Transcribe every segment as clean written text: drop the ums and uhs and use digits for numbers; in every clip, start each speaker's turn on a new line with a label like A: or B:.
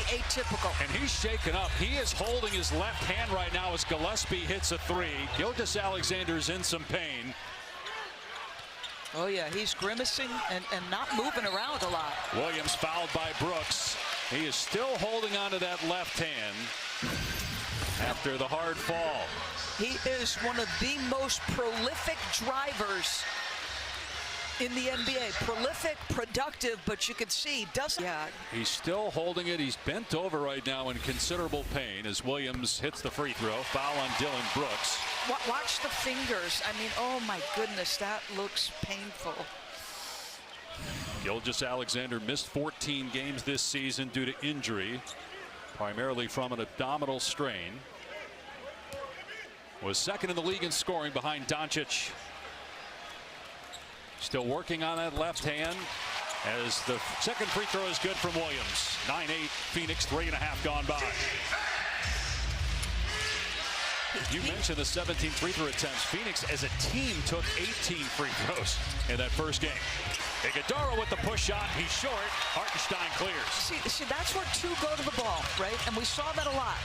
A: atypical.
B: And he's shaken up. He is holding his left hand right now as Gillespie hits a three. Gilgeous-Alexander's in some pain.
A: Oh, yeah, he's grimacing and not moving around a lot.
B: Williams fouled by Brooks. He is still holding on to that left hand after the hard fall.
A: He is one of the most prolific drivers in the NBA. Prolific, productive, but you can see, doesn't. Yeah.
B: He's still holding it. He's bent over right now in considerable pain as Williams hits the free throw. Foul on Dillon Brooks.
A: Watch the fingers. I mean, oh my goodness, that looks painful.
B: Gilgeous-Alexander missed 14 games this season due to injury, primarily from an abdominal strain. Was second in the league in scoring behind Doncic. Still working on that left hand as the second free throw is good from Williams. 9-8 Phoenix, 3.5 gone by. You mentioned the 17 free throw attempts. Phoenix as a team took 18 free throws in that first game. Iguodala with the push shot. He's short. Hartenstein clears.
A: See, that's where two go to the ball, right? And we saw that a lot.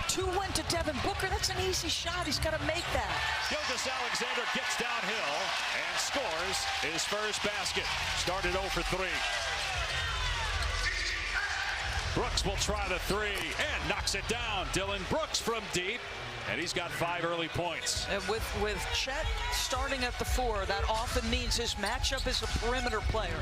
A: Two went to Devin Booker. That's an easy shot. He's got to make that.
B: Gilgeous-Alexander gets downhill and scores his first basket. Started 0 for 3. Brooks will try the three and knocks it down. Dillon Brooks from deep. And he's got 5 early points.
A: And with Chet starting at the 4, that often means his matchup is a perimeter player.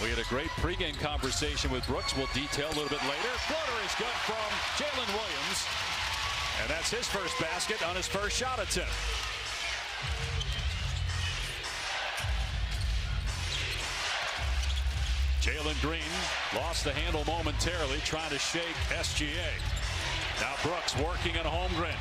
B: We had a great pregame conversation with Brooks. We'll detail a little bit later. Floater is good from Jalen Williams. And that's his first basket on his first shot attempt. Jalen Green lost the handle momentarily, trying to shake SGA. Now Brooks working on Holmgren.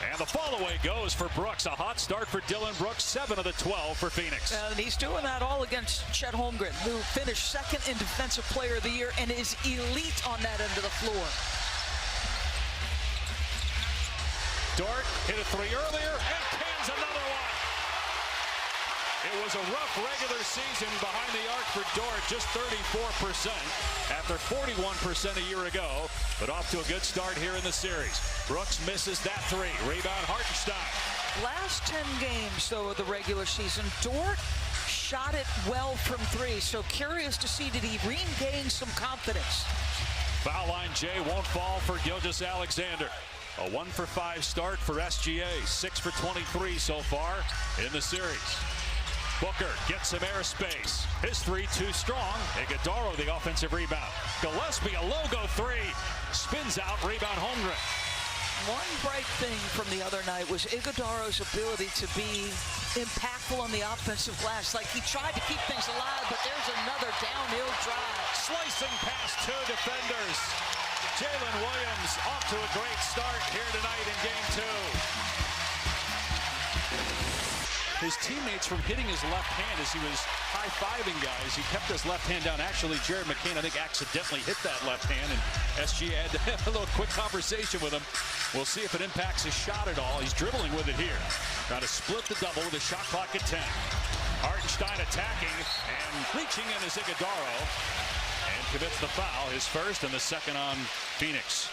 B: And the fall away goes for Brooks. A hot start for Dillon Brooks, 7 of the 12 for Phoenix.
A: And he's doing that all against Chet Holmgren, who finished second in Defensive Player of the Year and is elite on that end of the floor.
B: Dort hit a three earlier and cans another one. It was a rough regular season behind the arc for Dort, just 34% after 41% a year ago, but off to a good start here in the series. Brooks misses that three. Rebound Hartenstein.
A: Last 10 games, though, of the regular season, Dort shot it well from 3. So curious to see, did he regain some confidence?
B: Foul line J won't fall for Gilgeous-Alexander. A 1 for 5 start for SGA. 6 for 23 so far in the series. Booker gets some airspace. His three too strong. Iguodala the offensive rebound. Gillespie a logo three. Spins out. Rebound Holmgren.
A: One bright thing from the other night was Iguodala's ability to be impactful on the offensive glass. Like, he tried to keep things alive, but there's another downhill drive.
B: Slicing past 2 defenders. Jalen Williams off to a great start here tonight in game 2. His teammates from hitting his left hand as he was high-fiving guys. He kept his left hand down. Actually, Jared McCain, I think, accidentally hit that left hand, and SGA had to have a little quick conversation with him. We'll see if it impacts his shot at all. He's dribbling with it here. Trying to split the double with a shot clock at 10. Hartenstein attacking, and reaching in is Iguodala, and commits the foul, his first and the second on Phoenix.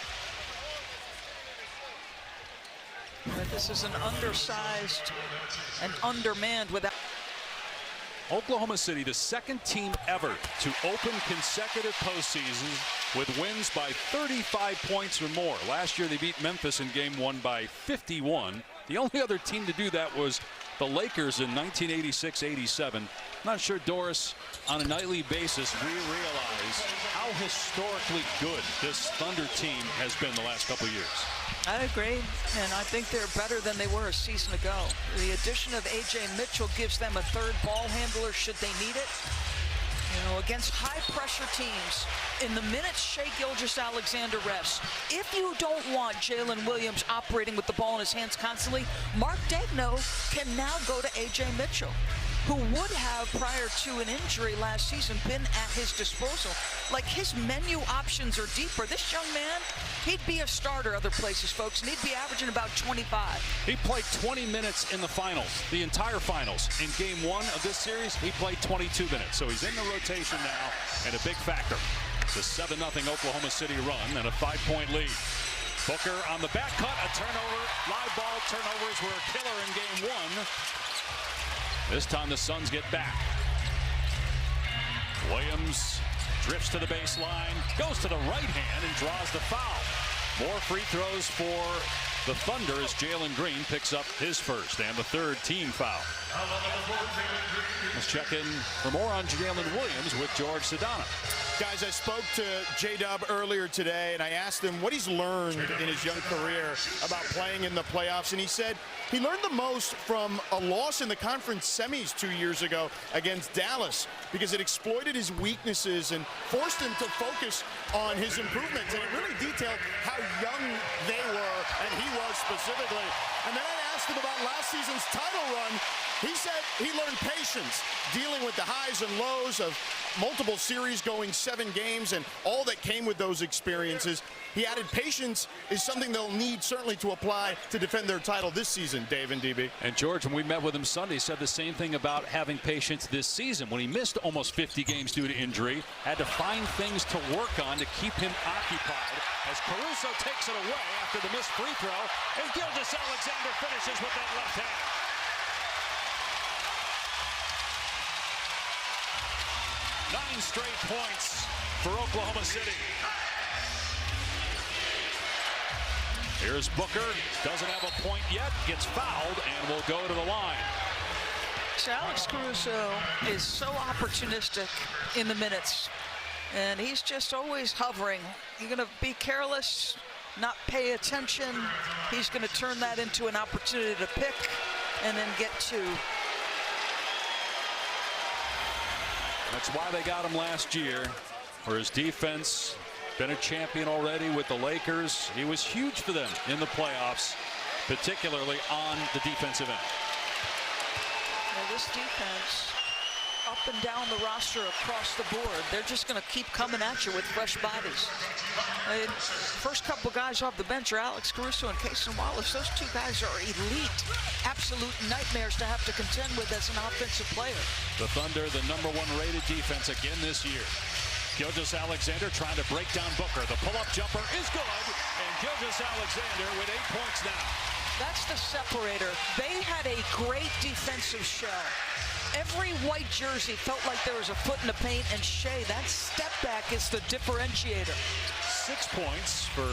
A: But this is an undersized and undermanned without.
B: Oklahoma City, the second team ever to open consecutive postseasons with wins by 35 points or more. Last year they beat Memphis in game 1 by 51. The only other team to do that was the Lakers in 1986-87. Not sure, Doris, on a nightly basis we realize how historically good this Thunder team has been the last couple of years.
A: I agree, and I think they're better than they were a season ago. The addition of A.J. Mitchell gives them a third ball handler should they need it. You know, against high-pressure teams, in the minutes Shai Gilgeous-Alexander rests, if you don't want Jalen Williams operating with the ball in his hands constantly, Mark Daigneault can now go to A.J. Mitchell, who would have, prior to an injury last season, been at his disposal. Like, his menu options are deeper. This young man, he'd be a starter other places, folks, and he'd be averaging about 25.
B: He played 20 minutes in the finals, the entire finals. In game 1 of this series, he played 22 minutes. So he's in the rotation now, and a big factor. It's a 7-0 Oklahoma City run and a 5-point lead. Booker on the back cut, a turnover. Live ball turnovers were a killer in game 1. This time the Suns get back. Williams drifts to the baseline, goes to the right hand and draws the foul. More free throws for the Thunder as Jalen Green picks up his first and the 3rd team foul. Let's check in for more on Jalen Williams with George Sedana.
C: Guys, I spoke to J-Dub earlier today, and I asked him what he's learned in his young career about playing in the playoffs, and he said he learned the most from a loss in the conference semis 2 years ago against Dallas because it exploited his weaknesses and forced him to focus on his improvements, and it really detailed how young they were, and he was specifically. And then I asked him about last season's title run. He said he learned patience, dealing with the highs and lows of multiple series going 7 games and all that came with those experiences. He added patience is something they'll need certainly to apply to defend their title this season, Dave and DB.
B: And George, when we met with him Sunday, said the same thing about having patience this season. When he missed almost 50 games due to injury, had to find things to work on to keep him occupied. As Caruso takes it away after the missed free throw, and Gilgeous-Alexander finishes with that left hand. 9 straight points for Oklahoma City. Here's Booker, doesn't have a point yet, gets fouled, and will go to the line.
A: So Alex Caruso is so opportunistic in the minutes, and he's just always hovering. You're going to be careless, not pay attention. He's going to turn that into an opportunity to pick and then get 2.
B: That's why they got him last year, for his defense. Been a champion already with the Lakers. He was huge for them in the playoffs, particularly on the defensive end.
A: Now this defense, up and down the roster across the board, they're just going to keep coming at you with fresh bodies. First couple guys off the bench are Alex Caruso and Cason Wallace. Those 2 guys are elite, absolute nightmares to have to contend with as an offensive player.
B: The Thunder, the #1 rated defense again this year. Gilgeous-Alexander trying to break down Booker. The pull-up jumper is good, and Gilgeous-Alexander with 8 points now.
A: That's the separator. They had a great defensive shell. Every white jersey felt like there was a foot in the paint, and Shea, that step back is the differentiator.
B: 6 points for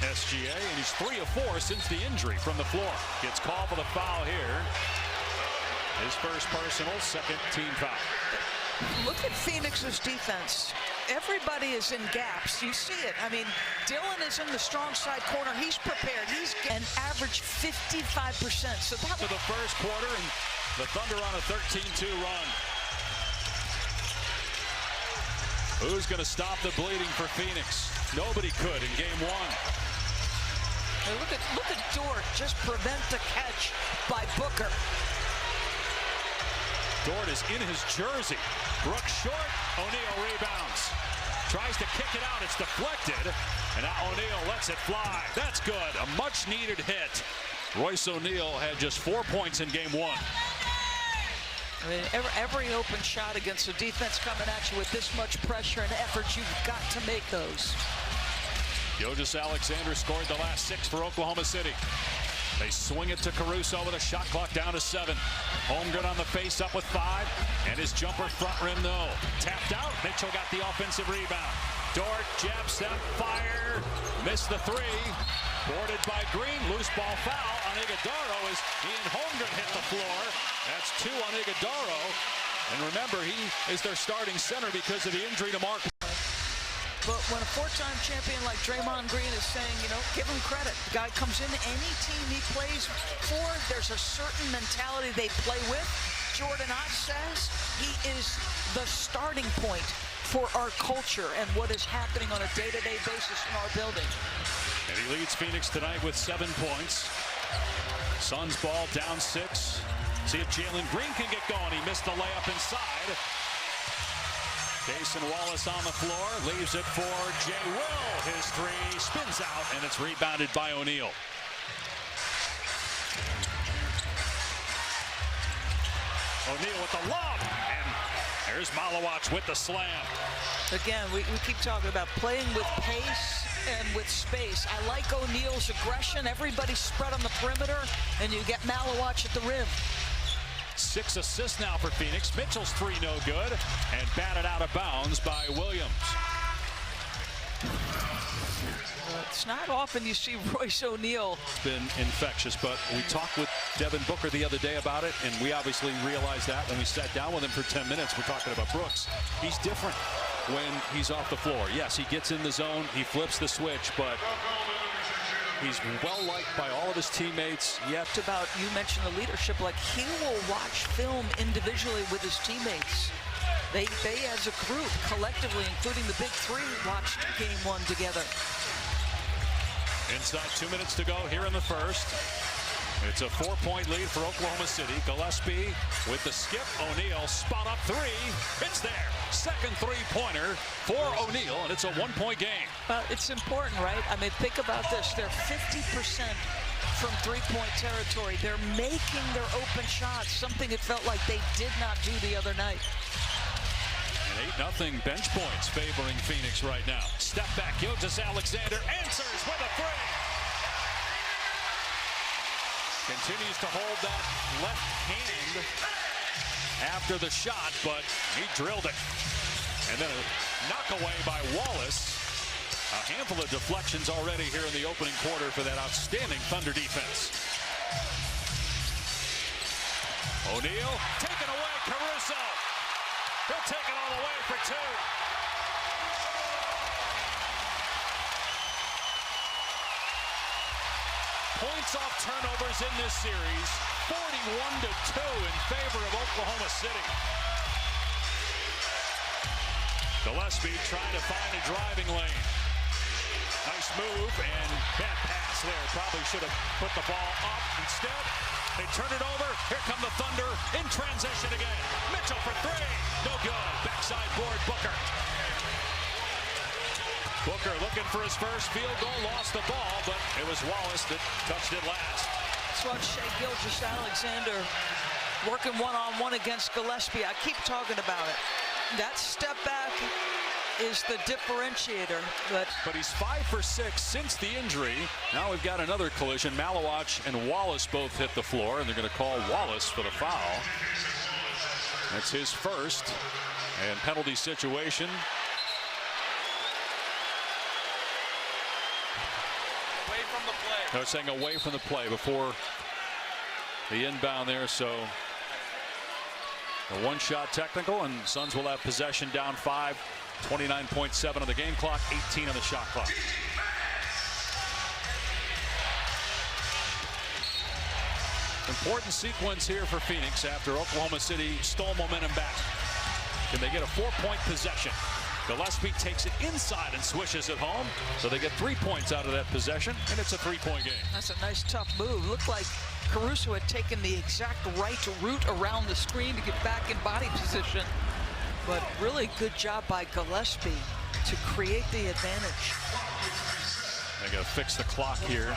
B: SGA, and he's 3 of 4 since the injury from the floor. Gets called for the foul here. His first personal, 2nd team foul.
A: Look at Phoenix's defense. Everybody is in gaps. You see it. I mean, Dillon is in the strong side corner. He's prepared. He's an average 55%. So that
B: to the first quarter, and the Thunder on a 13-2 run. Who's going to stop the bleeding for Phoenix? Nobody could in game 1.
A: Now look at Dort just prevent the catch by Booker.
B: Dort is in his jersey. Brooks short. O'Neal rebounds. Tries to kick it out. It's deflected. And now O'Neal lets it fly. That's good. A much-needed hit. Royce O'Neal had just 4 points in game 1.
A: I mean, every open shot against a defense coming at you with this much pressure and effort, you've got to make those.
B: Gilgeous-Alexander scored the last 6 for Oklahoma City. They swing it to Caruso with a shot clock down to 7. Holmgren on the face up with 5. And his jumper front rim, no. Tapped out. Mitchell got the offensive rebound. Dort, jab step, fire. Missed the 3. Boarded by Green. Loose ball foul on Iguodaro as Ian Holmgren hit the floor. That's 2 on Iguodaro. And remember, he is their starting center because of the injury to Mark.
A: But when a 4-time champion like Draymond Green is saying, you know, give him credit. The guy comes in, any team he plays for, there's a certain mentality they play with. Jordan Ott says he is the starting point for our culture and what is happening on a day-to-day basis in our building.
B: And he leads Phoenix tonight with 7 points. Suns ball down 6. See if Jalen Green can get going. He missed the layup inside. Cason Wallace on the floor, leaves it for Jay Will. His 3 spins out, and it's rebounded by O'Neal. O'Neal with the lob, and There's Malawacz with the slam.
A: Again, we keep talking about playing with pace and with space. I like O'Neal's aggression. Everybody spread on the perimeter, and you get Malawacz at the rim.
B: 6 assists now for Phoenix. Mitchell's 3 no good, and batted out of bounds by Williams.
A: It's not often you see Royce O'Neal.
B: It's been infectious, but we talked with Devin Booker the other day about it, and we obviously realized that when we sat down with him for 10 minutes. We're talking about Brooks. He's different when he's off the floor. Yes, he gets in the zone, he flips the switch, but he's well liked by all of his teammates. Yet
A: about, you mentioned the leadership, like he will watch film individually with his teammates. They as a group, collectively, including the big three, watched game one together.
B: Inside 2 minutes to go here in the first. It's a 4-point lead for Oklahoma City. Gillespie with the skip. O'Neal spot up 3. It's there. Second 3-pointer for O'Neal, and it's a 1-point game.
A: It's important, right? I mean, think about this. They're 50% from 3-point territory. They're making their open shots, something it felt like they did not do the other night.
B: 8-0 bench points favoring Phoenix right now. Step back, Gilgeous-Alexander answers with a 3. Continues to hold that left hand after the shot, but he drilled it. And then a knockaway by Wallace. A handful of deflections already here in the opening quarter for that outstanding Thunder defense. O'Neal taken away, Caruso. He'll take it all the way for 2. Points off turnovers in this series, 41-2 in favor of Oklahoma City. Gillespie trying to find a driving lane. Nice move and bad pass there. Probably should have put the ball up. Instead, they turn it over. Here come the Thunder in transition again. Mitchell for 3. No good. Backside board, Booker. Booker looking for his first field goal. Lost the ball, but it was Wallace that touched it last.
A: That's what Shai Gilgeous-Alexander working one-on-one against Gillespie. I keep talking about it. That step back is the differentiator, but
B: he's 5 for 6 since the injury. Now we've got another collision. Malawacz and Wallace both hit the floor, and they're going to call Wallace for the foul. That's his first, and penalty situation.
D: Away from the play.
B: They're saying away from the play before the inbound there, so a one-shot technical, and Suns will have possession down 5. 29.7 on the game clock, 18 on the shot clock. Important sequence here for Phoenix after Oklahoma City stole momentum back. Can they get a 4-point possession? Gillespie takes it inside and swishes it home, so they get 3 points out of that possession, and it's a 3-point game.
A: That's a nice tough move. Looked like Caruso had taken the exact right route around the screen to get back in body position. But really good job by Gillespie to create the advantage.
B: They got to fix the clock here.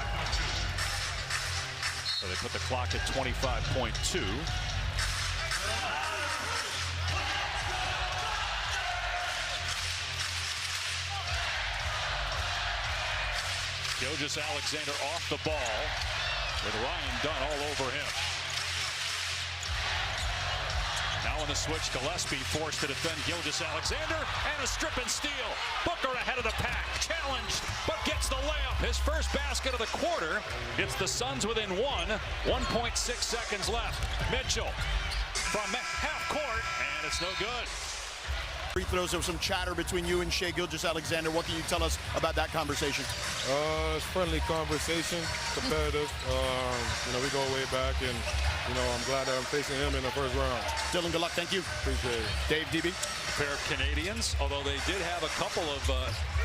B: So they put the clock at 25.2. Gilgeous-Alexander off the ball with Ryan Dunn all over him. Now on the switch, Gillespie forced to defend Gilgeous-Alexander, and a strip and steal. Booker ahead of the pack, challenged, but gets the layup. His first basket of the quarter. It's the Suns within 1.6 seconds left. Mitchell from half court, and it's no good.
C: Free throws. There was some chatter between you and Shai Gilgeous-Alexander. What can you tell us about that conversation?
E: It's friendly conversation, competitive. We go way back, and I'm glad that I'm facing him in the first round.
C: Dylan, good luck. Thank you.
E: Appreciate it.
C: Dave, DB.
B: A pair of Canadians, although they did have a couple of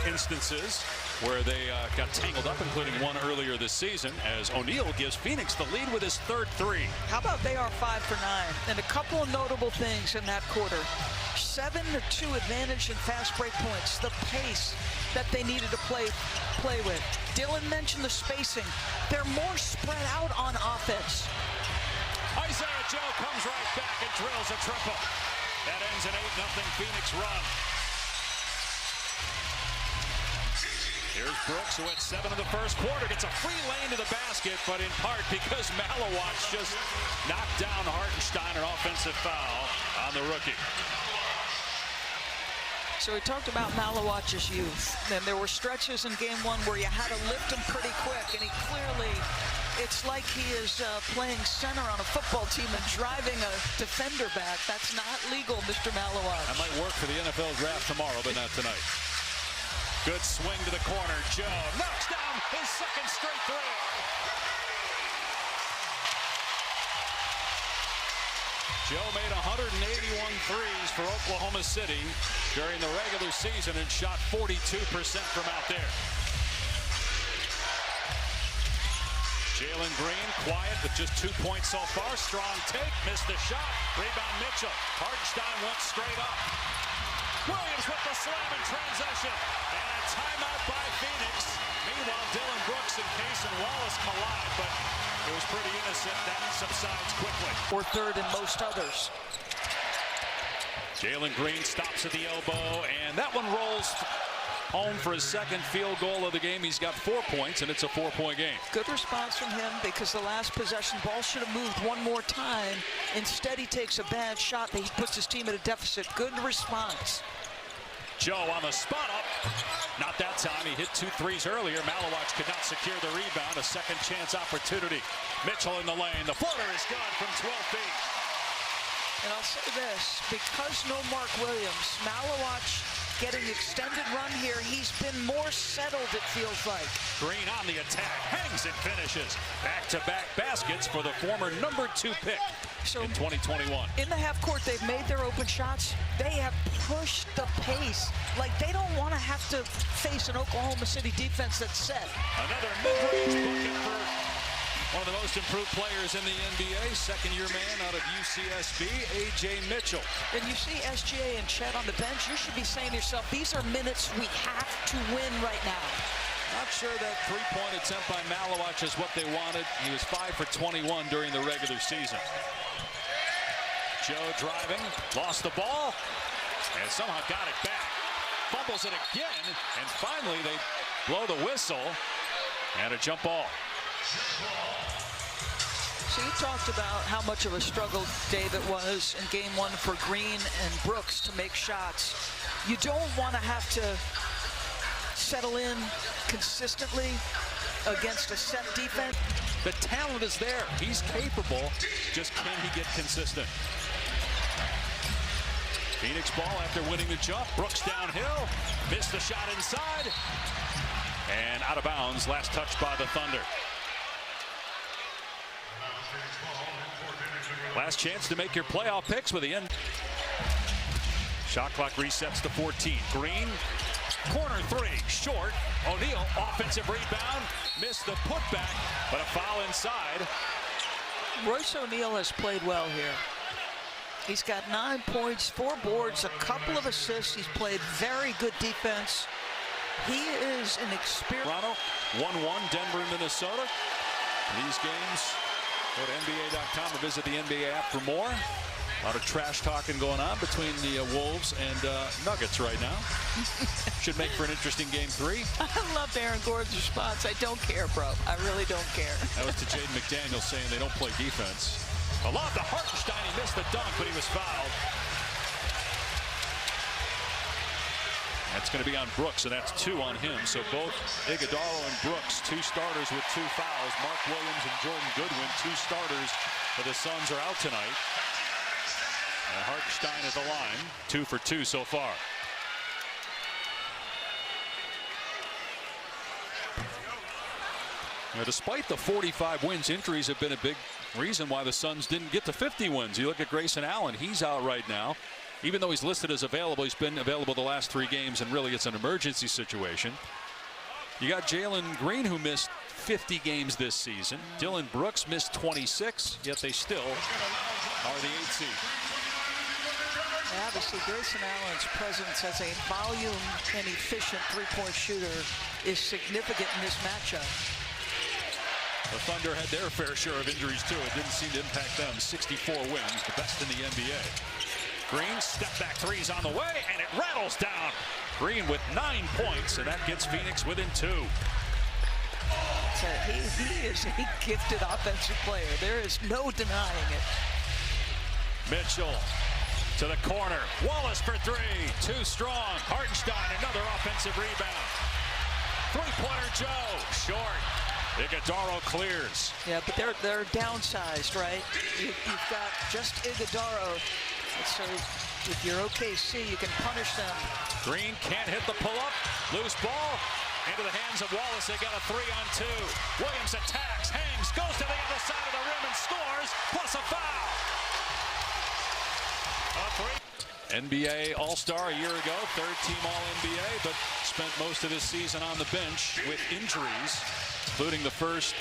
B: instances where they got tangled up, including one earlier this season, as O'Neal gives Phoenix the lead with his third 3.
A: How about they are 5 for 9? And a couple of notable things in that quarter. 7-2 advantage in fast break points. The pace that they needed to play with. Dylan mentioned the spacing. They're more spread out on offense.
B: Isaiah Joe comes right back and drills a triple. That ends an 8-0 Phoenix run. Here's Brooks, who at 7 in the first quarter gets a free lane to the basket, but in part because Malawacz just knocked down Hartenstein, an offensive foul on the rookie.
A: So we talked about Malawacz's youth, and there were stretches in game one where you had to lift him pretty quick, and he clearly, it's like he is playing center on a football team and driving a defender back. That's not legal, Mr. Malawacz.
B: That might work for the NFL draft tomorrow, but not tonight. Good swing to the corner. Joe knocks down his second straight three. Joe made 181 threes for Oklahoma City during the regular season and shot 42% from out there. Jalen Green quiet with just 2 points so far. Strong take, missed the shot. Rebound Mitchell. Hartenstein went straight up. Williams with the slam in transition. And a timeout by Phoenix. Meanwhile, Dylan Brooks and Cason Wallace collide, but it was pretty innocent. That subsides quickly.
A: Or third in most others.
B: Jalen Green stops at the elbow, and that one rolls home for his second field goal of the game. He's got 4 points, and it's a 4-point game.
A: Good response from him because the last possession ball should have moved one more time. Instead, he takes a bad shot that he puts his team at a deficit. Good response.
B: Joe on the spot up. Not that time. He hit 2 threes earlier. Malawacz could not secure the rebound. A second chance opportunity. Mitchell in the lane. The floater is good from 12 feet.
A: And I'll say this, because no Mark Williams, Malawacz getting extended run here. He's been more settled, it feels like.
B: Green on the attack, hangs and finishes. Back-to-back baskets for the former number 2 pick in 2021.
A: In the half court, they've made their open shots. They have pushed the pace. Like, they don't want to have to face an Oklahoma City defense that's set.
B: Another mid-range bucket for one of the most improved players in the NBA, second-year man out of UCSB, A.J. Mitchell.
A: And you see SGA and Chet on the bench, you should be saying to yourself, these are minutes we have to win right now.
B: Not sure that three-point attempt by Malawacz is what they wanted. He was 5 for 21 during the regular season. Joe driving, lost the ball, and somehow got it back. Fumbles it again, and finally they blow the whistle, and a jump ball.
A: So you talked about how much of a struggle, Dave, it was in game one for Green and Brooks to make shots. You don't want to have to settle in consistently against a set defense.
B: The talent is there. He's capable. Just can he get consistent? Phoenix ball after winning the jump. Brooks downhill. Missed the shot inside. And out of bounds. Last touch by the Thunder. Last chance to make your playoff picks with the end. Shot clock resets to 14. Green, corner three, short. O'Neal, offensive rebound. Missed the putback, but a foul inside.
A: Royce O'Neal has played well here. He's got 9 points, 4 boards, a couple of assists. He's played very good defense. He is an experienced.
B: Toronto, 1-1, Denver, Minnesota. These games, go to NBA.com or visit the NBA app for more. A lot of trash talking going on between the Wolves and Nuggets right now. Should make for an interesting game 3.
A: I love Aaron Gordon's response. I don't care, bro. I really don't care.
B: That was to Jaden McDaniel saying they don't play defense. A lob to Hartenstein. He missed the dunk, but he was fouled. That's going to be on Brooks, and that's 2 on him. So both Iguodala and Brooks, 2 starters with 2 fouls. Mark Williams and Jordan Goodwin, 2 starters for the Suns, are out tonight. And Hartenstein at the line, 2 for 2 so far. Now, despite the 45 wins, injuries have been a big reason why the Suns didn't get to 50 wins. You look at Grayson Allen, he's out right now. Even though he's listed as available, he's been available the last 3 games, and really it's an emergency situation. You got Jalen Green, who missed 50 games this season. Dylan Brooks missed 26, yet they still are the 8th seed.
A: Obviously, Grayson Allen's presence as a volume and efficient three-point shooter is significant in this matchup.
B: The Thunder had their fair share of injuries, too. It didn't seem to impact them. 64 wins, the best in the NBA. Green, step back three's on the way, and it rattles down. Green with 9 points, and that gets Phoenix within 2.
A: He is a gifted offensive player. There is no denying it.
B: Mitchell to the corner. Wallace for 3. Too strong. Hartenstein, another offensive rebound. Three-pointer Joe. Short. Iguodaro clears.
A: Yeah, but they're downsized, right? You've got just Iguodaro. So if you're OKC, you can punish them.
B: Green can't hit the pull-up. Loose ball. Into the hands of Wallace. They got a 3-on-2. Williams attacks, hangs, goes to the other side of the rim and scores, plus a foul. A 3. NBA All-Star a year ago, third-team All-NBA, but spent most of his season on the bench with injuries, including the first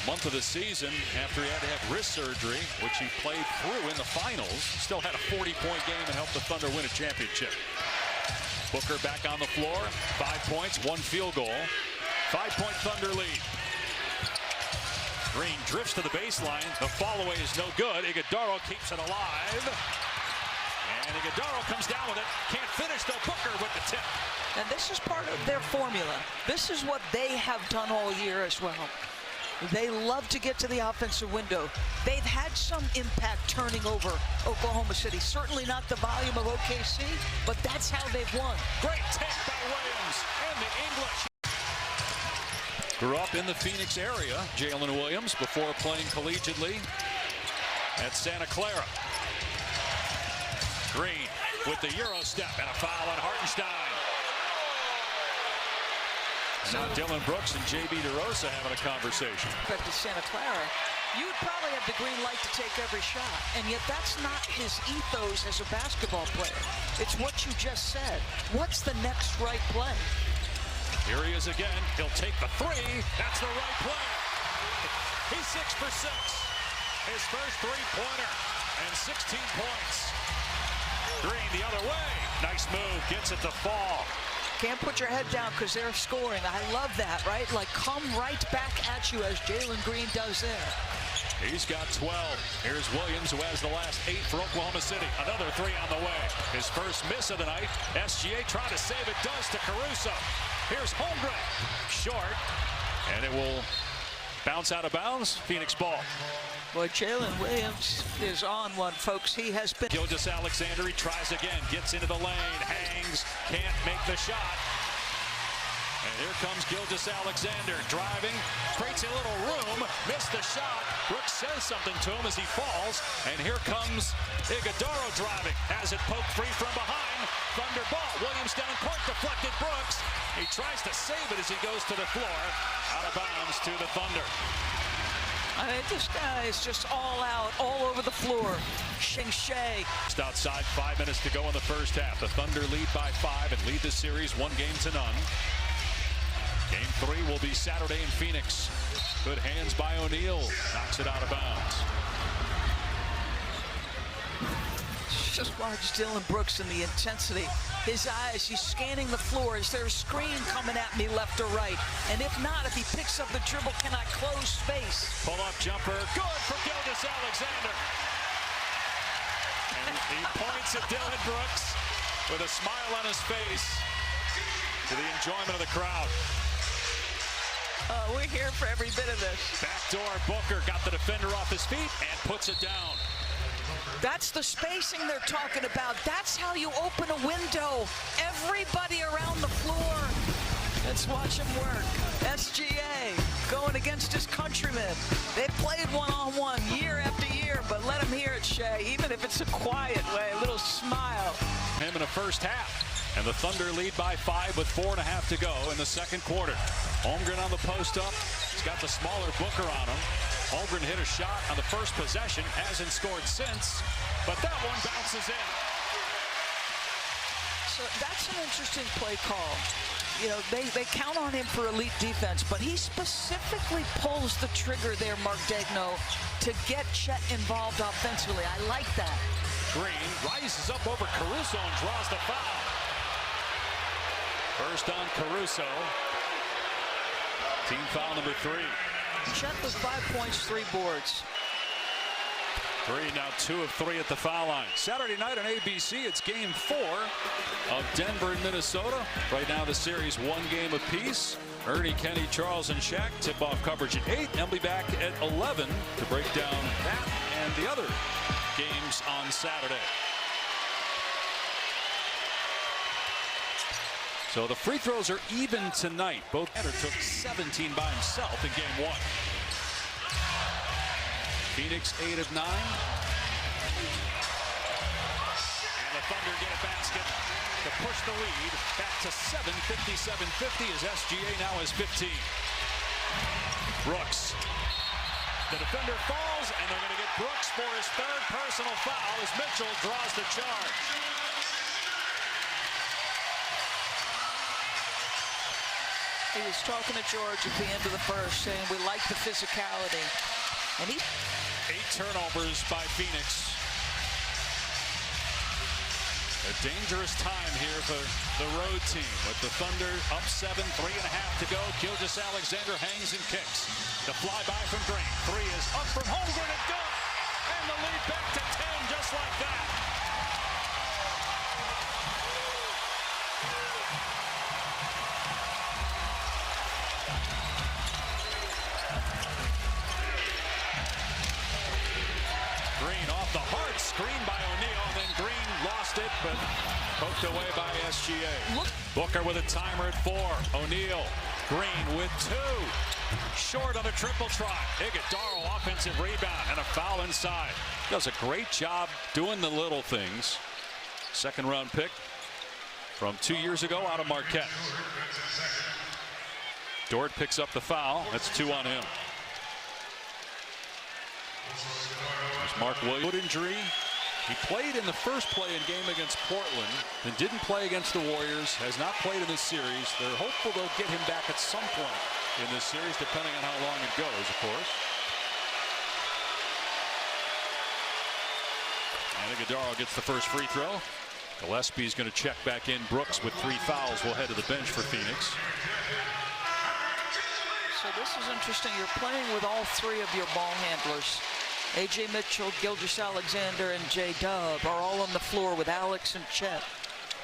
B: month of the season after he had to have wrist surgery, which he played through in the finals. Still had a 40-point game and helped the Thunder win a championship. Booker back on the floor, 5 points, 1 field goal. 5-point Thunder lead. Green drifts to the baseline. The fall-away is no good. Iguodaro keeps it alive. And Iguodaro comes down with it. Can't finish, though. Booker with the tip.
A: And this is part of their formula. This is what they have done all year as well. They love to get to the offensive window. They've had some impact turning over Oklahoma City. Certainly not the volume of OKC, but that's how they've won.
B: Great take by Williams and the English. Grew up in the Phoenix area, Jalen Williams, before playing collegiately at Santa Clara. Green with the Euro step and a foul on Hartenstein. Now Dylan Brooks and J.B. DeRosa having a conversation.
A: But to Santa Clara, you would probably have the green light to take every shot, and yet that's not his ethos as a basketball player. It's what you just said. What's the next right play?
B: Here he is again. He'll take the 3. That's the right play. He's 6 for 6. His first three-pointer and 16 points. Green the other way. Nice move. Gets it to fall.
A: Can't put your head down because they're scoring. I love that, right? Like, come right back at you as Jalen Green does there.
B: He's got 12. Here's Williams, who has the last 8 for Oklahoma City. Another 3 on the way. His first miss of the night. SGA trying to save it, does to Caruso. Here's Holmgren. Short. And it will bounce out of bounds. Phoenix ball.
A: Boy, Jalen Williams is on one, folks. He has been.
B: Gilgeous-Alexander, he tries again. Gets into the lane. Hangs. Can't make the shot. And here comes Gilgeous-Alexander driving, creates a little room, missed the shot. Brooks says something to him as he falls, and here comes Iguodaro driving, has it poked free from behind. Thunder ball, Williams down court, deflected Brooks. He tries to save it as he goes to the floor, out of bounds to the Thunder.
A: I mean, this guy is just all out, all over the floor. Shea.
B: Just outside, 5 minutes to go in the first half. The Thunder lead by 5 and lead the series 1-0. Game 3 will be Saturday in Phoenix. Good hands by O'Neal. Knocks it out of bounds.
A: Just watch Dylan Brooks and the intensity. His eyes, he's scanning the floor. Is there a screen coming at me left or right? And if not, if he picks up the dribble, can I close space?
B: Pull-up jumper. Good for Gilgeous-Alexander. And he points at Dylan Brooks with a smile on his face to the enjoyment of the crowd.
A: We're here for every bit of this.
B: Backdoor Booker got the defender off his feet and puts it down.
A: That's the spacing they're talking about. That's how you open a window. Everybody around the floor. Let's watch him work. SGA going against his countrymen. They played one-on-one year after year, but let him hear it, Shea. Even if it's a quiet way, a little smile.
B: Him in the first half. And the Thunder lead by 5 with 4.5 to go in the second quarter. Holmgren on the post up. He's got the smaller Booker on him. Holmgren hit a shot on the first possession. Hasn't scored since, but that one bounces in.
A: So that's an interesting play call. You know, they count on him for elite defense, but he specifically pulls the trigger there, Mark Degno, to get Chet involved offensively. I like that.
B: Green rises up over Caruso and draws the foul. First on Caruso. Team foul number 3.
A: Chet with 5 points, 3 boards.
B: Green now 2 of 3 at the foul line. Saturday night on ABC, it's game 4 of Denver and Minnesota. Right now the series 1 game apiece. Ernie, Kenny, Charles, and Shaq tip-off coverage at 8. They'll be back at 11 to break down that and the other games on Saturday. So the free throws are even tonight. Both Eder took 17 by himself in game 1. Phoenix 8 of 9. And the Thunder get a basket to push the lead back to 7, 57-50 as SGA now has 15. Brooks. The defender falls, and they're going to get Brooks for his 3rd personal foul as Mitchell draws the charge.
A: He was talking to George at the end of the first, saying we like the physicality. And
B: 8 turnovers by Phoenix. A dangerous time here for the road team with the Thunder up 7, 3.5 to go. Gilgeous-Alexander hangs and kicks. The flyby from Green. 3 is up from Holmgren and good. And the lead back to 10 just like that. Green off the hard screen by O'Neal, then Green lost it, but poked away by SGA. Booker with a timer at 4. O'Neal, Green with 2. Short on a triple try. Iguodala offensive rebound and a foul inside. Does a great job doing the little things. 2nd round pick from 2 years ago out of Marquette. Dort picks up the foul. That's 2 on him. Mark Williams, foot injury. He played in the first play-in game against Portland and didn't play against the Warriors. Has not played in this series. They're hopeful they'll get him back at some point in this series, depending on how long it goes, of course. And Iguodala gets the first free throw. Gillespie's going to check back in. Brooks with 3 fouls will head to the bench for Phoenix.
A: So this is interesting. You're playing with all 3 of your ball handlers. A.J. Mitchell, Gilgeous-Alexander, and J-Dub are all on the floor with Alex and Chet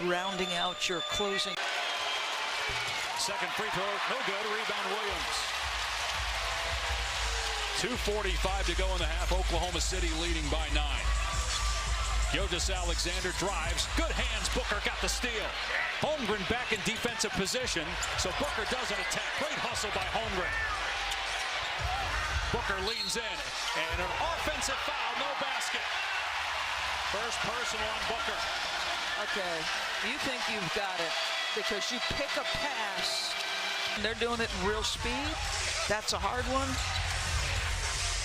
A: rounding out your closing.
B: 2nd free throw, no good. Rebound Williams. 2:45 to go in the half. Oklahoma City leading by 9. Gilgeous-Alexander drives. Good hands. Booker got the steal. Holmgren back in defensive position, so Booker doesn't attack. Great hustle by Holmgren. Booker leans in, and an offensive foul, no basket. First personal on Booker.
A: Okay, you think you've got it because you pick a pass. They're doing it in real speed. That's a hard one.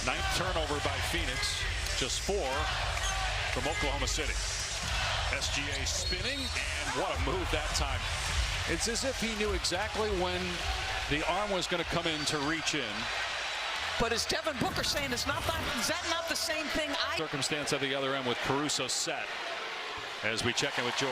B: 9th turnover by Phoenix, just 4 from Oklahoma City. SGA spinning, and what a move that time. It's as if he knew exactly when the arm was going to come in to reach in.
A: But is Devin Booker saying is that not the same thing?
B: Circumstance at the other end with Caruso set as we check in with George.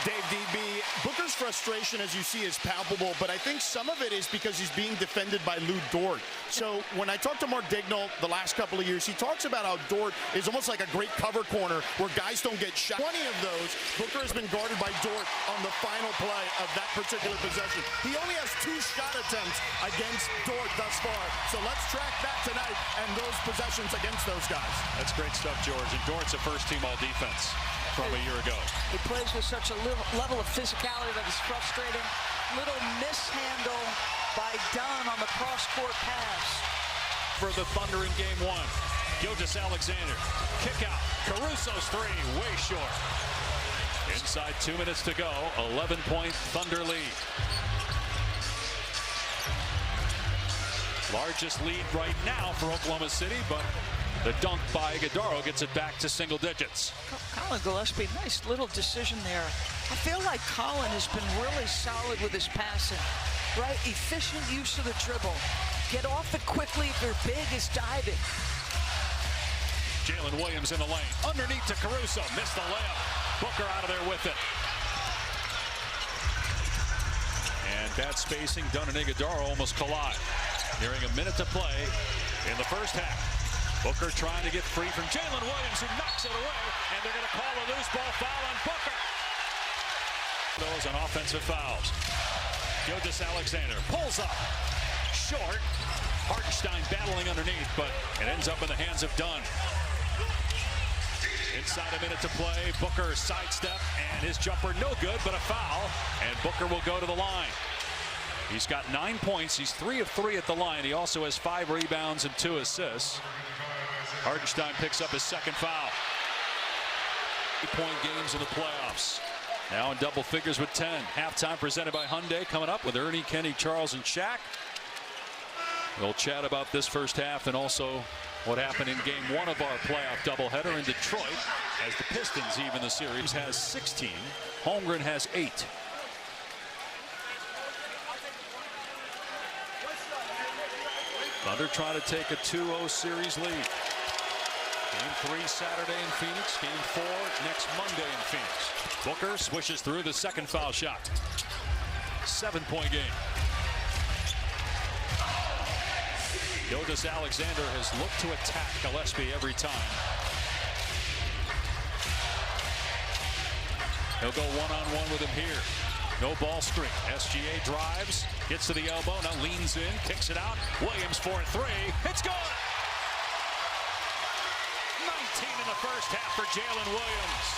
C: Dave DB, Booker's frustration, as you see, is palpable, but I think some of it is because he's being defended by Lou Dort. So when I talked to Mark Daigneault the last couple of years, he talks about how Dort is almost like a great cover corner where guys don't get shot. 20 of those, Booker has been guarded by Dort on the final play of that particular possession. He only has 2 shot attempts against Dort thus far. So let's track that tonight and those possessions against those guys.
B: That's great stuff, George. And Dort's a first-team all-defense from a year ago.
A: He plays with such a level of physicality that is frustrating. Little mishandle by Dunn on the cross-court pass.
B: For the Thunder in game 1. Gilgeous-Alexander, kick out. Caruso's 3, way short. Inside 2 minutes to go, 11-point Thunder lead. Largest lead right now for Oklahoma City, but the dunk by Iguodala gets it back to single digits.
A: Colin Gillespie, nice little decision there. I feel like Colin has been really solid with his passing, right? Efficient use of the dribble. Get off it quickly if you're big is diving.
B: Jalen Williams in the lane. Underneath to Caruso. Missed the layup. Booker out of there with it. And bad spacing. Dunn and Iguodala almost collide. Nearing a minute to play in the first half. Booker trying to get free from Jalen Williams, who knocks it away, and they're going to call a loose ball foul on Booker. Those on offensive fouls. Gilgeous-Alexander pulls up, short. Hartenstein battling underneath, but it ends up in the hands of Dunn. Inside a minute to play, Booker sidestep, and his jumper no good, but a foul, and Booker will go to the line. He's got 9 points. He's 3 of 3 at the line. He also has 5 rebounds and 2 assists. Hartenstein picks up his second foul. 8-point games in the playoffs. Now in double figures with 10. Halftime presented by Hyundai coming up with Ernie, Kenny, Charles, and Shaq. We'll chat about this first half and also what happened in game 1 of our playoff doubleheader in Detroit, as the Pistons even the series has 16. Holmgren has 8. Thunder trying to take a 2-0 series lead. Game 3 Saturday in Phoenix. Game 4 next Monday in Phoenix. Booker swishes through the second foul shot. 7-point game. Gilgeous-Alexander has looked to attack Gillespie every time. He'll go one-on-one with him here. No ball screen. SGA drives, gets to the elbow, now leans in, kicks it out. Williams for a 3. It's good! 19 in the first half for Jalen Williams.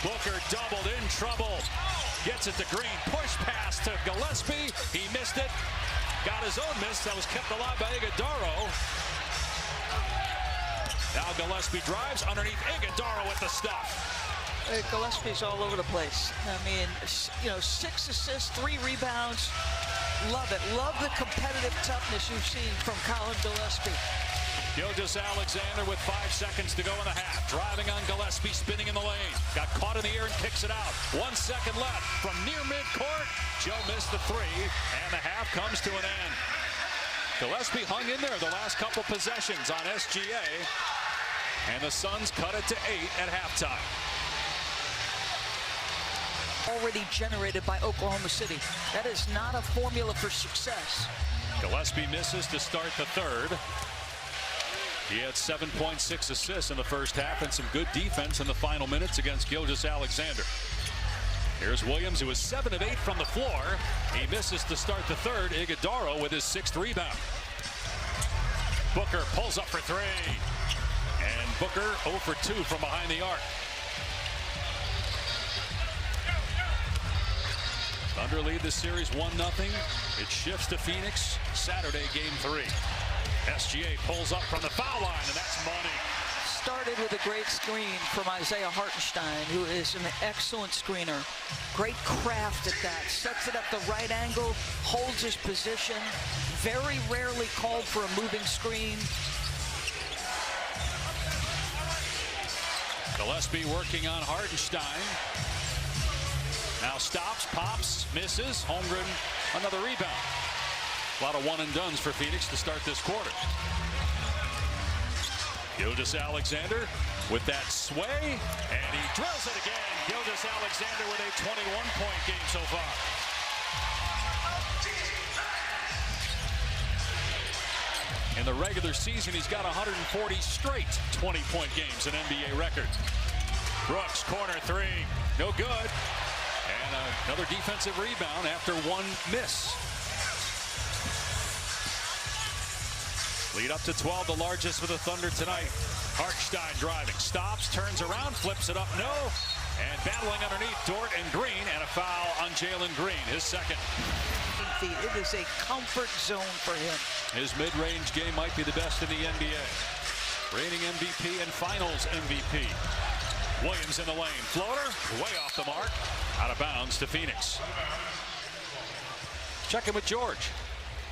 B: Booker doubled, in trouble. Gets it to Green. Push pass to Gillespie. He missed it. Got his own miss. That was kept alive by Iguodaro. Now Gillespie drives underneath Iguodaro with the stuff.
A: Gillespie's all over the place. I mean, 6 assists, 3 rebounds. Love it. Love the competitive toughness you've seen from Colin Gillespie.
B: Gilgeous-Alexander with 5 seconds to go in the half. Driving on Gillespie, spinning in the lane. Got caught in the air and kicks it out. 1 second left from near midcourt. Joe missed the 3, and the half comes to an end. Gillespie hung in there the last couple possessions on SGA, and the Suns cut it to 8 at halftime.
A: Already generated by Oklahoma City. That is not a formula for success.
B: Gillespie misses to start the third. He had 7.6 assists in the first half and some good defense in the final minutes against Gilgeous-Alexander. Here's Williams, who was 7 of 8 from the floor. He misses to start the third. Iguodaro with his 6th rebound. Booker pulls up for 3. And Booker 0 for 2 from behind the arc. Thunder lead the series 1-0. It shifts to Phoenix Saturday, game 3. SGA pulls up from the foul line, and that's money.
A: Started with a great screen from Isaiah Hartenstein, who is an excellent screener. Great craft at that. Sets it at the right angle, holds his position. Very rarely called for a moving screen.
B: Gillespie working on Hartenstein. Now stops, pops, misses. Holmgren, another rebound. A lot of one-and-dones for Phoenix to start this quarter. Gilgeous-Alexander with that sway, and he drills it again. Gilgeous-Alexander with a 21-point game so far. In the regular season, he's got 140 straight 20-point games, an NBA record. Brooks, corner 3, no good. And another defensive rebound after 1 miss. Lead up to 12, the largest for the Thunder tonight. Hartenstein driving, stops, turns around, flips it up, no. And battling underneath Dort and Green, and a foul on Jalen Green, his 2nd.
A: It is a comfort zone for him.
B: His mid-range game might be the best in the NBA. Reigning MVP and Finals MVP. Williams in the lane, floater, way off the mark, out of bounds to Phoenix. Check in with George.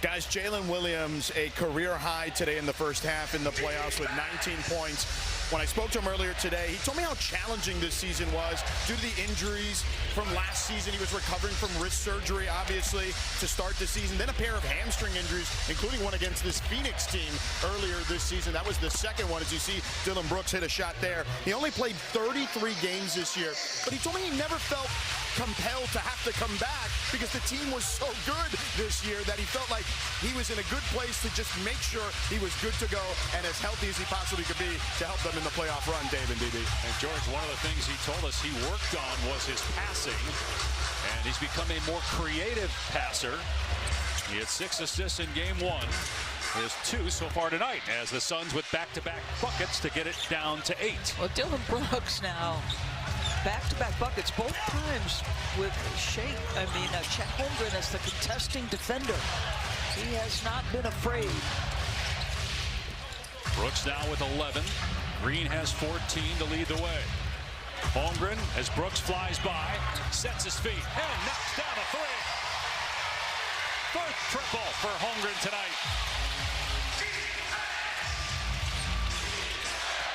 C: Guys, Jalen Williams, a career high today in the first half in the playoffs with 19 points. When I spoke to him earlier today, he told me how challenging this season was due to the injuries from last season. He was recovering from wrist surgery, obviously, to start the season. Then a pair of hamstring injuries, including one against this Phoenix team earlier this season. That was the second one, as you see Dillon Brooks hit a shot there. He only played 33 games this year, but he told me he never felt compelled to have to come back because the team was so good this year that he felt like he was in a good place to just make sure he was good to go and as healthy as he possibly could be to help them in the playoff run, Dave and DB.
B: And George, one of the things he told us he worked on was his passing, and he's become a more creative passer. He had 6 assists in game 1. He has 2 so far tonight as the Suns with back-to-back buckets to get it down to 8.
A: Well, Dylan Brooks now back-to-back buckets both times with Chet Holmgren as the contesting defender. He has not been afraid.
B: Brooks now with 11. Green has 14 to lead the way. Holmgren, as Brooks flies by, sets his feet and knocks down a 3. First triple for Holmgren tonight.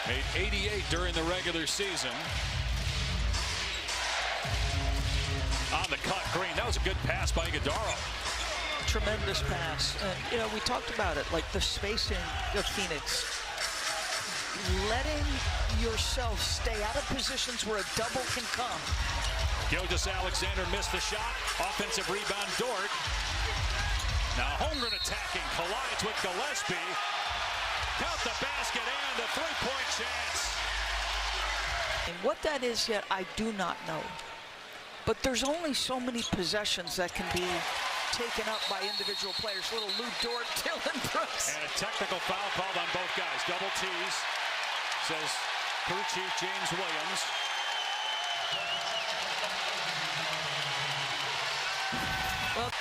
B: Made 88 during the regular season. On the cut, Green. That was a good pass by Iguodala.
A: Tremendous pass. And, we talked about it, like the spacing of Phoenix. Letting yourself stay out of positions where a double can come.
B: Gilgeous-Alexander missed the shot. Offensive rebound, Dort. Now Holmgren attacking, collides with Gillespie. Count the basket and a 3-point chance.
A: And what that is yet, I do not know. But there's only so many possessions that can be taken up by individual players. Little Lou Dort, Dylan Brooks.
B: And a technical foul called on both guys. Double tees, says crew chief James Williams.
A: Well,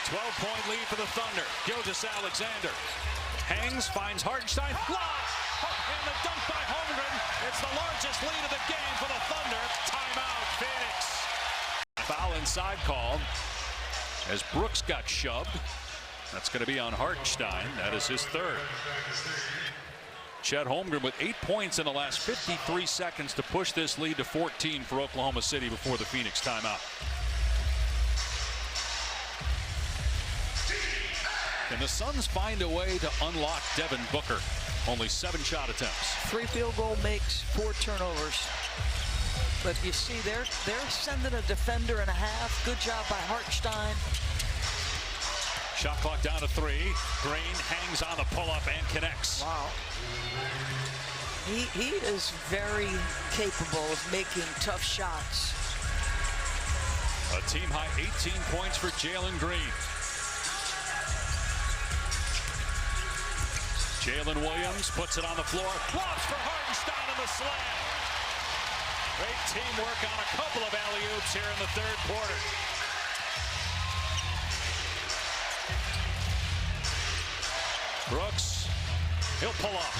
B: 12-point lead for the Thunder. Gilgeous-Alexander hangs, finds Hartenstein. Block! And the dunk by Holmgren. It's the largest lead of the game for the Thunder. Timeout, Phoenix. Foul inside called as Brooks got shoved. That's going to be on Hartenstein. That is his 3rd. Chet Holmgren with 8 points in the last 53 seconds to push this lead to 14 for Oklahoma City before the Phoenix timeout. And the Suns find a way to unlock Devin Booker. Only 7 shot attempts.
A: 3 field goal makes, 4 turnovers. But you see, they're sending a defender and a half. Good job by Hartenstein.
B: Shot clock down to 3. Green hangs on the pull-up and connects.
A: Wow. He is very capable of making tough shots.
B: A team high 18 points for Jalen Green. Jalen Williams puts it on the floor. Lobs for Hartenstein on the slam. Great teamwork on a couple of alley-oops here in the 3rd quarter. Brooks, he'll pull up.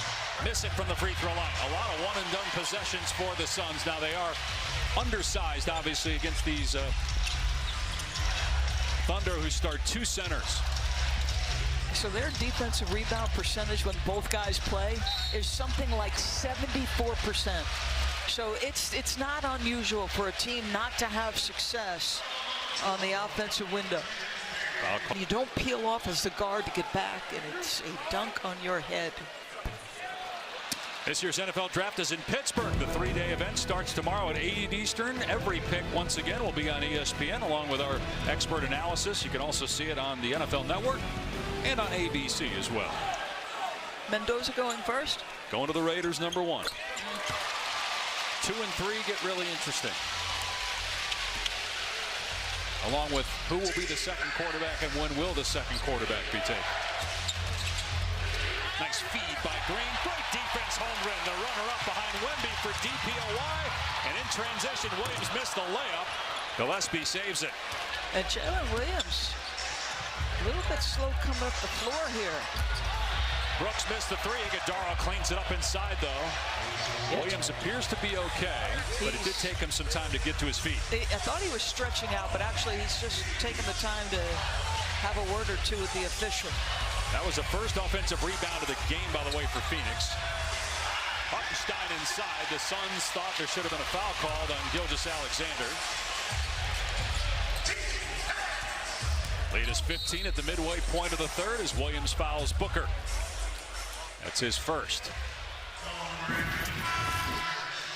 B: Miss it from the free throw line. A lot of one-and-done possessions for the Suns. Now they are undersized, obviously, against these Thunder, who start 2 centers.
A: So their defensive rebound percentage when both guys play is something like 74%. So it's not unusual for a team not to have success on the offensive window. You don't peel off as the guard to get back, and it's a dunk on your head.
B: This year's NFL Draft is in Pittsburgh. The 3-day event starts tomorrow at 8 Eastern. Every pick, once again, will be on ESPN along with our expert analysis. You can also see it on the NFL Network and on ABC as well.
A: Mendoza going first?
B: Going to the Raiders, number 1. 2 and 3 get really interesting. Along with who will be the second quarterback and when will the second quarterback be taken. Nice feed by Green. Great defense, Holmgren, the runner-up behind Wemby for DPOY. And in transition, Williams missed the layup. Gillespie saves it.
A: And Jalen Williams, a little bit slow coming up the floor here.
B: Brooks missed the 3. Iguodala cleans it up inside, though. Williams appears to be okay, but it did take him some time to get to his feet.
A: I thought he was stretching out, but actually he's just taking the time to have a word or two with the official.
B: That was the first offensive rebound of the game, by the way, for Phoenix. Hartenstein inside. The Suns thought there should have been a foul called on Gilgeous-Alexander. Lead is 15 at the midway point of the 3rd as Williams fouls Booker. That's his first.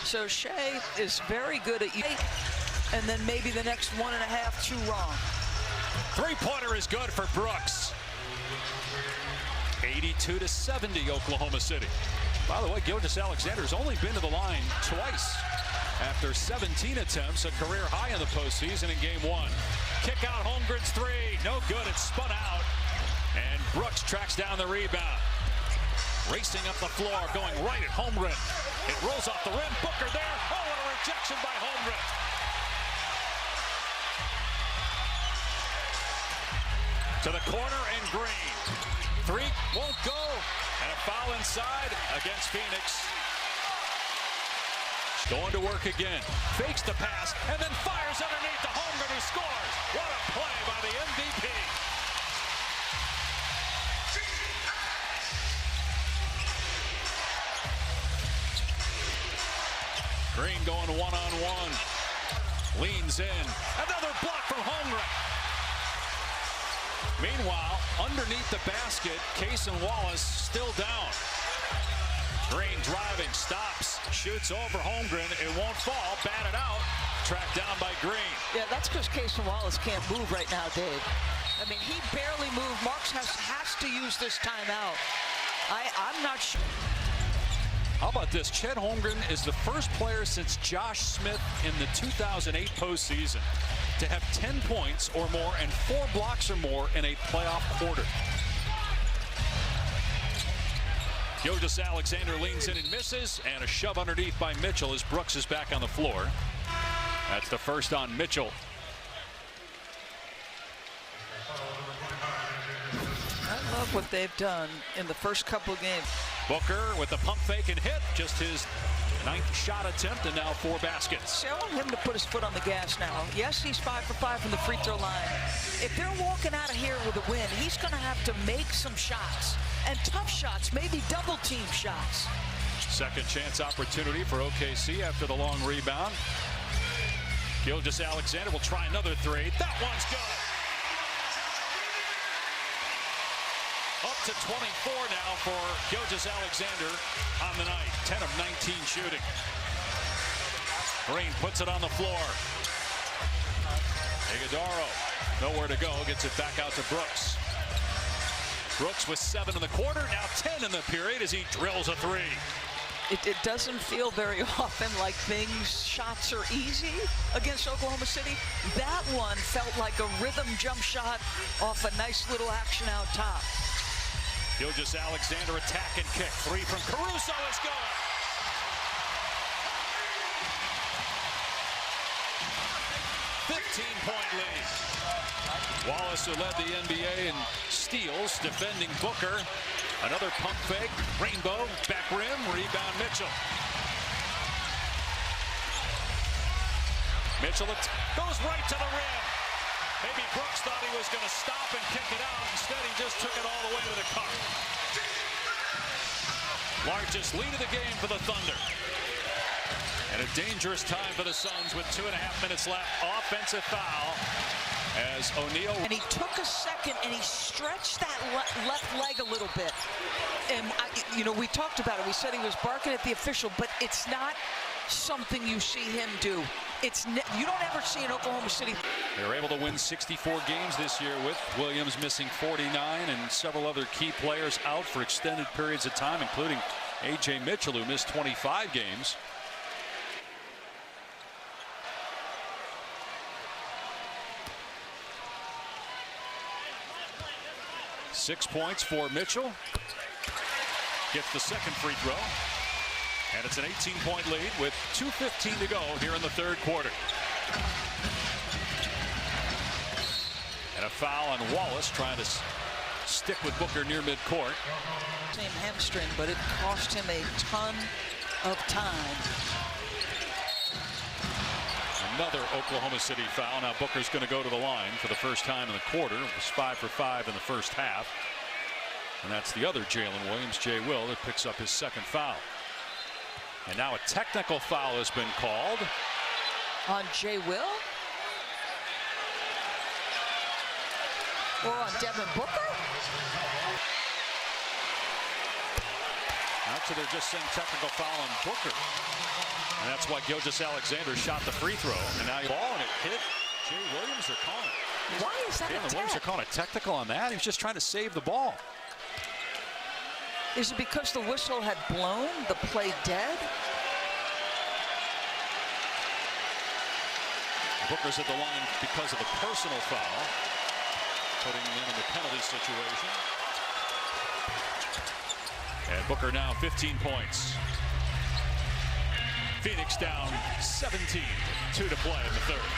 A: So Shea is very good at and then maybe the next 1.5 too wrong.
B: Three-pointer is good for Brooks. 82-70 Oklahoma City. By the way, Gilgeous-Alexander's only been to the line twice after 17 attempts, a career high in the postseason in game 1. Kick out Holmgren's three, no good, it's spun out. And Brooks tracks down the rebound. Racing up the floor, going right at Holmgren. It rolls off the rim, Booker there. Oh, what a rejection by Holmgren. To the corner and Green. Three won't go, and a foul inside against Phoenix. Going to work again, fakes the pass, and then fires underneath to Holmgren, who scores. What a play by the MVP. Green going one-on-one. Leans in. Another block from Holmgren. Meanwhile, underneath the basket, Case and Wallace still down. Green driving, stops, shoots over Holmgren. It won't fall, batted out, tracked down by Green.
A: Yeah, that's because Case and Wallace can't move right now, Dave. I mean, he barely moved. Marks has to use this timeout. I'm not sure.
B: How about this? Chet Holmgren is the first player since Josh Smith in the 2008 postseason to have 10 points or more and 4 blocks or more in a playoff quarter. Gilgeous-Alexander leans in and misses, and a shove underneath by Mitchell as Brooks is back on the floor. That's the first on Mitchell.
A: I love what they've done in the first couple of games.
B: Booker with the pump fake and hit, just his 9th shot attempt, and now 4 baskets.
A: See, I want him to put his foot on the gas now. Yes, he's 5 for 5 from the free throw line. If they're walking out of here with a win, he's going to have to make some shots, and tough shots, maybe double team shots.
B: Second chance opportunity for OKC after the long rebound. Gilgeous-Alexander will try another three. That one's good. Up to 24 now for Gilgeous-Alexander on the night. 10 of 19 shooting. Green puts it on the floor. Iguodaro, nowhere to go, gets it back out to Brooks. Brooks with 7 in the quarter, now 10 in the period as he drills a three.
A: It doesn't feel very often like shots are easy against Oklahoma City. That one felt like a rhythm jump shot off a nice little action out top.
B: Gilgeous-Alexander attack and kick. Three from Caruso is good. .point lead. Wallace, who led the NBA in steals, defending Booker. Another pump fake. Rainbow, back rim, rebound Mitchell. Mitchell goes right to the rim. Maybe Brooks thought he was going to stop and kick it out. Instead, he just took it all the way to the cup. Largest lead of the game for the Thunder. And a dangerous time for the Suns with 2.5 minutes left. Offensive foul as O'Neal.
A: And he took a second and he stretched that left leg a little bit. And, we talked about it. We said he was barking at the official, but it's not something you see him do. You don't ever see in Oklahoma City.
B: They were able to win 64 games this year with Williams missing 49 and several other key players out for extended periods of time, including A.J. Mitchell, who missed 25 games. Six points for Mitchell. Gets the second free throw. And it's an 18-point lead with 2:15 to go here in the third quarter. And a foul on Wallace, trying to stick with Booker near midcourt.
A: Same hamstring, but it cost him a ton of time.
B: Another Oklahoma City foul. Now Booker's going to go to the line for the first time in the quarter. It was 5 for 5 in the first half. And that's the other Jalen Williams, Jay Will, that picks up his second foul. And now a technical foul has been called.
A: On Jay Will? Or on Devin Booker?
B: Actually, they're just saying technical foul on Booker. And that's why Gilgeous-Alexander shot the free throw. And now ball and it hit Jay Williams. They're calling it.
A: Why is that a
B: Williams are
A: tech?
B: calling a technical on that. He was just trying to save the ball.
A: Is it because the whistle had blown the play dead?
B: Booker's at the line because of a personal foul, putting him in the penalty situation. And Booker now 15 points. Phoenix down 17, 2 to play in the third.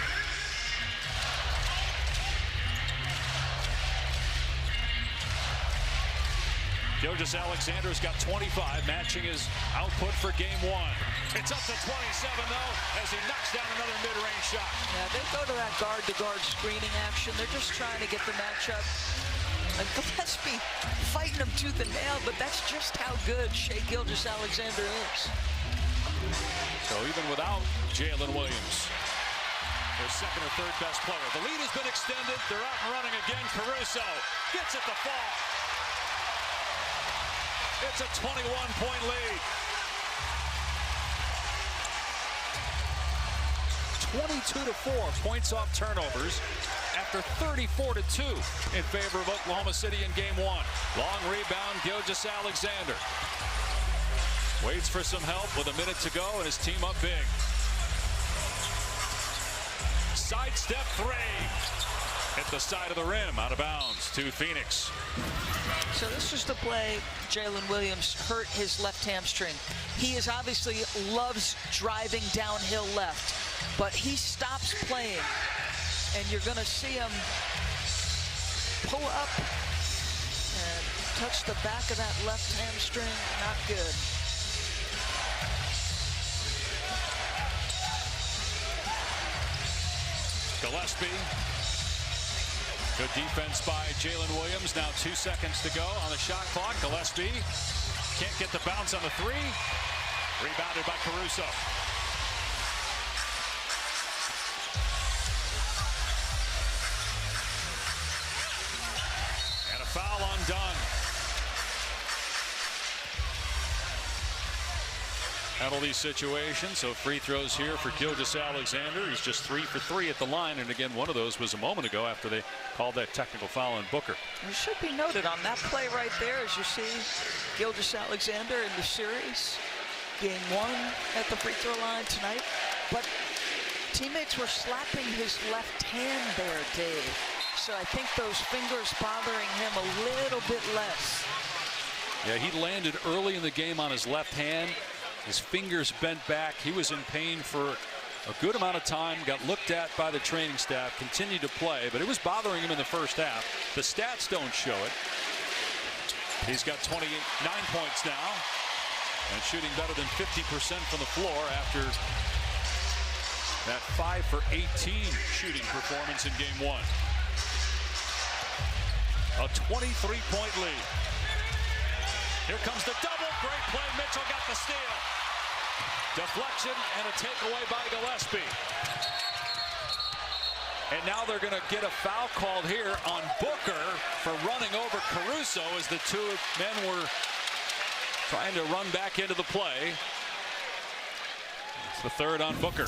B: Gilgeous-Alexander's got 25, matching his output for game one. It's up to 27, though, as he knocks down another mid-range shot.
A: Yeah, they go to that guard-to-guard screening action. They're just trying to get the matchup. And Gillespie fighting him tooth and nail, but that's just how good Shai Gilgeous-Alexander is.
B: So even without Jalen Williams, their second or third best player. The lead has been extended. They're out and running again. Caruso gets it to fall. It's a 21-point lead. 22-4 points off turnovers after 34-2 in favor of Oklahoma City in game one. Long rebound, Gilgeous-Alexander waits for some help with a minute to go and his team up big. Sidestep three. Hit the side of the rim, out of bounds to Phoenix.
A: So this is the play Jalen Williams hurt his left hamstring. He is obviously loves driving downhill left, but he stops playing, and you're going to see him pull up and touch the back of that left hamstring. Not good.
B: Gillespie. Good defense by Jalen Williams. Now 2 seconds to go on the shot clock. Gillespie can't get the bounce on the three. Rebounded by Caruso. And a foul on Dunn. Penalty situation, so free throws here for Gilgeous-Alexander. He's just 3 for 3 at the line, and again, one of those was a moment ago after they called that technical foul on Booker.
A: It should be noted on that play right there, as you see Gilgeous-Alexander in the series, game one at the free throw line tonight. But teammates were slapping his left hand there, Dave. So I think those fingers bothering him a little bit less.
B: Yeah, he landed early in the game on his left hand. His fingers bent back. He was in pain for a good amount of time, got looked at by the training staff, continued to play, but it was bothering him in the first half. The stats don't show it. He's got 29 points now and shooting better than 50% from the floor after that 5 for 18 shooting performance in game one. A 23-point lead. Here comes the double. Great play. Mitchell got the steal. Deflection and a takeaway by Gillespie. And now they're going to get a foul called here on Booker for running over Caruso as the two men were trying to run back into the play. It's the third on Booker.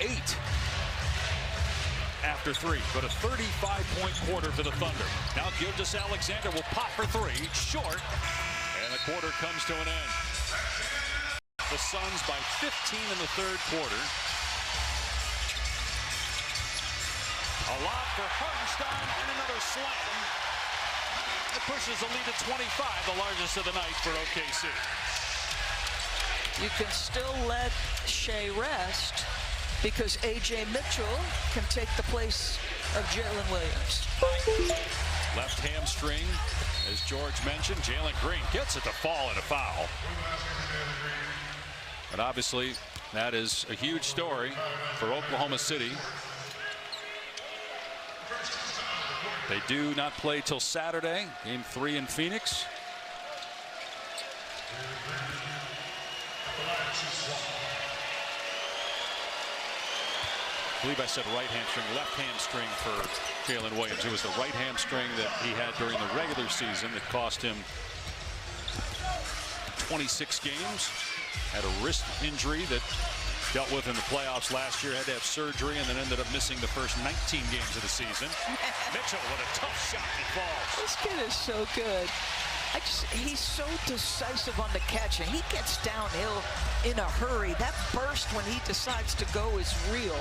B: 8 after 3, but a 35-point quarter for the Thunder. Now Gilgeous-Alexander will pop for 3, short, and the quarter comes to an end. The Suns by 15 in the third quarter. A lob for Hartenstein and another slam. It pushes the lead to 25, the largest of the night for OKC.
A: You can still let Shai rest because A.J. Mitchell can take the place of Jalen Williams.
B: Left hamstring, as George mentioned. Jalen Green gets it to fall in a foul. But obviously, that is a huge story for Oklahoma City. They do not play till Saturday, game 3 in Phoenix. I believe I said right hamstring, left hamstring for Jalen Williams. It was the right hamstring that he had during the regular season that cost him 26 games. Had a wrist injury that dealt with in the playoffs last year. Had to have surgery and then ended up missing the first 19 games of the season. Mitchell with a tough shot that falls.
A: This kid is so good. He's so decisive on the catch, and he gets downhill in a hurry. That burst when he decides to go is real.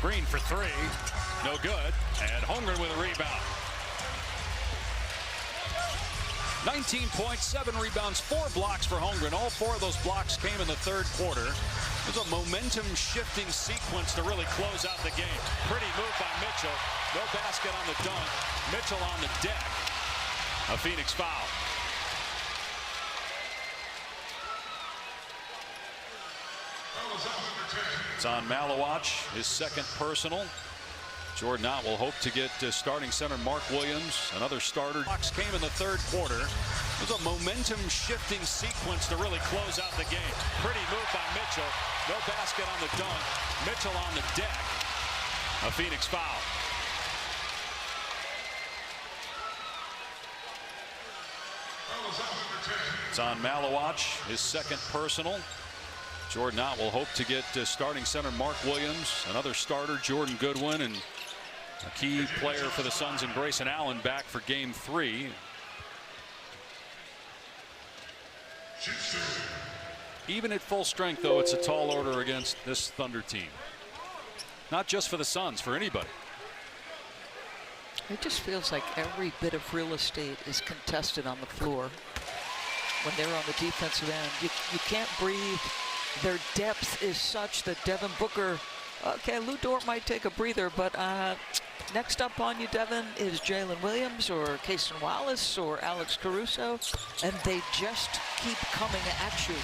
B: Green for three. No good. And Holmgren with a rebound. 19 points, 7 rebounds, 4 blocks for Holmgren. All 4 of those blocks came in the third quarter. It was a momentum-shifting sequence to really close out the game. Pretty move by Mitchell. No basket on the dunk. Mitchell on the deck. A Phoenix foul. It's on Malawach, his second personal. Jordan Ott will hope to get starting center Mark Williams, another starter. Blocks came in the third quarter. It was a momentum-shifting sequence to really close out the game. Pretty move by Mitchell. No basket on the dunk. Mitchell on the deck. A Phoenix foul. It's on Malawach, his second personal. Jordan Ott will hope to get starting center Mark Williams, another starter Jordan Goodwin, and a key player for the Suns and Grayson Allen back for game 3. Even at full strength, though, it's a tall order against this Thunder team. Not just for the Suns, for anybody.
A: It just feels like every bit of real estate is contested on the floor when they're on the defensive end. You can't breathe. Their depth is such that Devin Booker, okay, Lou Dort might take a breather, but next up on you, Devin, is Jalen Williams or Cason Wallace or Alex Caruso, and they just keep coming at you.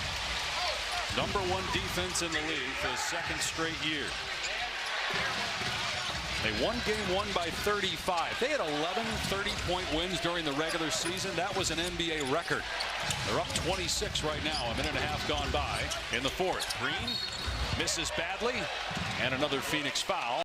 B: #1 defense in the league for the second straight year. They won game 1 by 35. They had 11 30-point wins during the regular season. That was an NBA record. They're up 26 right now. A minute and a half gone by in the fourth. Green misses badly, and another Phoenix foul.